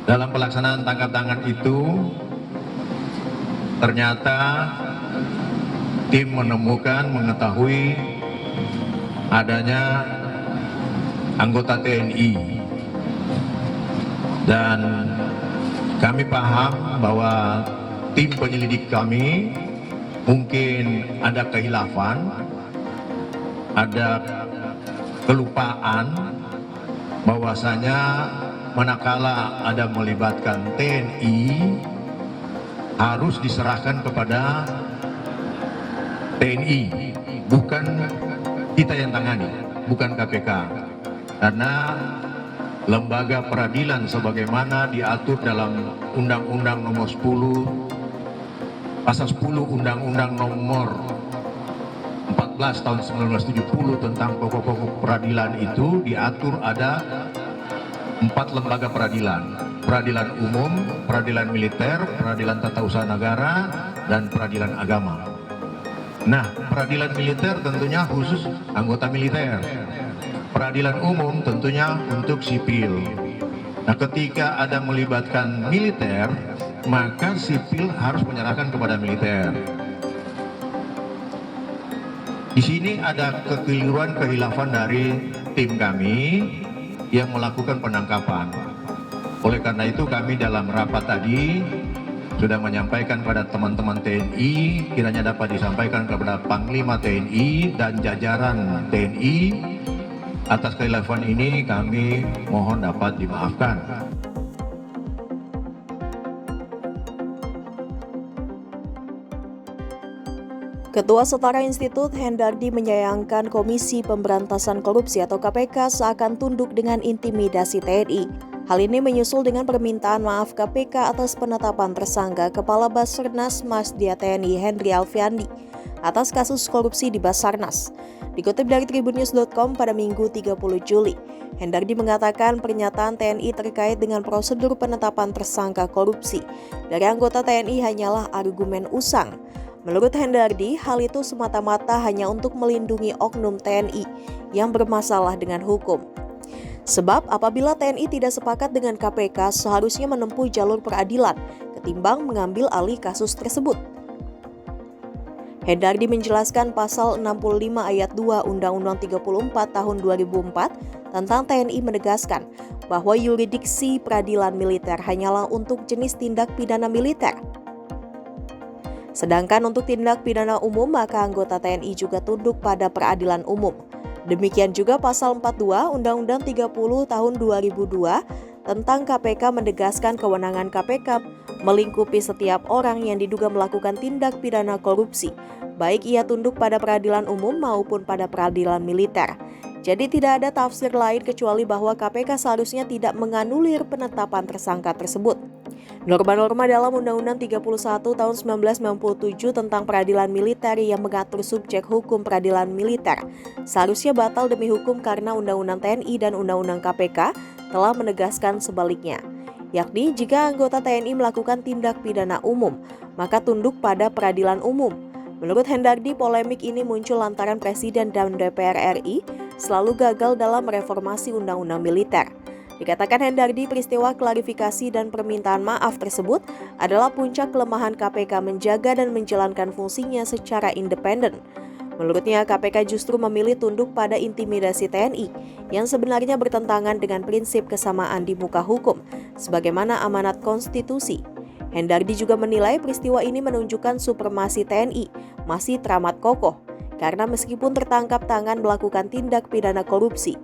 Dalam pelaksanaan tangkap tangan itu, ternyata tim menemukan, mengetahui adanya anggota TNI, dan kami paham bahwa tim penyelidik kami mungkin ada kehilafan, ada kelupaan bahwasanya manakala ada melibatkan TNI harus diserahkan kepada TNI, bukan kita yang tangani, bukan KPK, karena lembaga peradilan sebagaimana diatur dalam Undang-Undang Nomor 10 Pasal 10 Undang-Undang Nomor 14 tahun 1970 tentang pokok-pokok peradilan itu diatur ada 4 lembaga peradilan: peradilan umum, peradilan militer, peradilan tata usaha negara, dan peradilan agama. Nah, peradilan militer tentunya khusus anggota militer. Peradilan umum tentunya untuk sipil. Nah, ketika ada melibatkan militer, maka sipil harus menyerahkan kepada militer. Di sini ada kekeliruan, kehilafan dari tim kami yang melakukan penangkapan. Oleh karena itu kami dalam rapat tadi sudah menyampaikan pada teman-teman TNI, kiranya dapat disampaikan kepada Panglima TNI dan jajaran TNI. Atas kehilafan ini kami mohon dapat dimaafkan. Ketua Setara Institut Hendardi menyayangkan Komisi Pemberantasan Korupsi atau KPK seakan tunduk dengan intimidasi TNI. Hal ini menyusul dengan permintaan maaf KPK atas penetapan tersangka Kepala Basarnas Masdia TNI Hendri Alfiandi atas kasus korupsi di Basarnas. Dikutip dari tribunnews.com pada Minggu 30 Juli, Hendardi mengatakan pernyataan TNI terkait dengan prosedur penetapan tersangka korupsi dari anggota TNI hanyalah argumen usang. Menurut Hendardi, hal itu semata-mata hanya untuk melindungi oknum TNI yang bermasalah dengan hukum. Sebab apabila TNI tidak sepakat dengan KPK, seharusnya menempuh jalur peradilan ketimbang mengambil alih kasus tersebut. Hendardi menjelaskan pasal 65 ayat 2 Undang-Undang 34 tahun 2004 tentang TNI menegaskan bahwa yurisdiksi peradilan militer hanyalah untuk jenis tindak pidana militer. Sedangkan untuk tindak pidana umum, maka anggota TNI juga tunduk pada peradilan umum. Demikian juga pasal 42 Undang-Undang 30 tahun 2002 tentang KPK menegaskan kewenangan KPK melingkupi setiap orang yang diduga melakukan tindak pidana korupsi, baik ia tunduk pada peradilan umum maupun pada peradilan militer. Jadi tidak ada tafsir lain kecuali bahwa KPK seharusnya tidak menganulir penetapan tersangka tersebut. Norma-norma dalam Undang-Undang 31 tahun 1997 tentang peradilan militer yang mengatur subjek hukum peradilan militer seharusnya batal demi hukum karena Undang-Undang TNI dan Undang-Undang KPK telah menegaskan sebaliknya, yakni jika anggota TNI melakukan tindak pidana umum, maka tunduk pada peradilan umum. Menurut Hendardi, polemik ini muncul lantaran Presiden dan DPR RI selalu gagal dalam mereformasi Undang-Undang militer. Dikatakan Hendardi, peristiwa klarifikasi dan permintaan maaf tersebut adalah puncak kelemahan KPK menjaga dan menjalankan fungsinya secara independen. Menurutnya, KPK justru memilih tunduk pada intimidasi TNI yang sebenarnya bertentangan dengan prinsip kesamaan di muka hukum, sebagaimana amanat konstitusi. Hendardi juga menilai peristiwa ini menunjukkan supremasi TNI masih teramat kokoh, karena meskipun tertangkap tangan melakukan tindak pidana korupsi,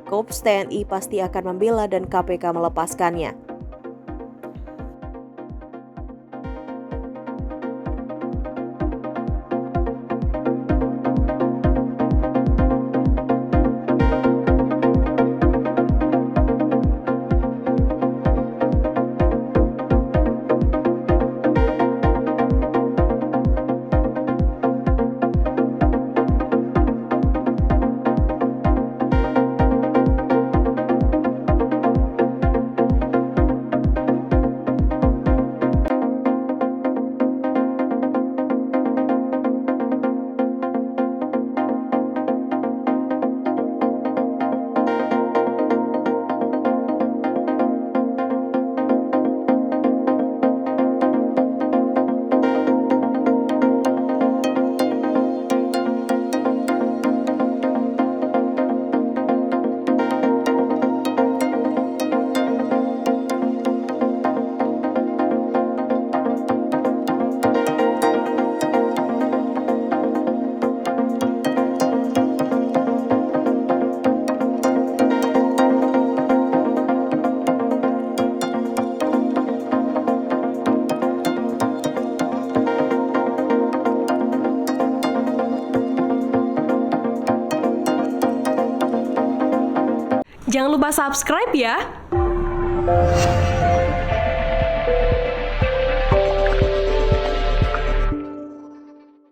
Korps TNI pasti akan membela dan KPK melepaskannya. Jangan lupa subscribe ya.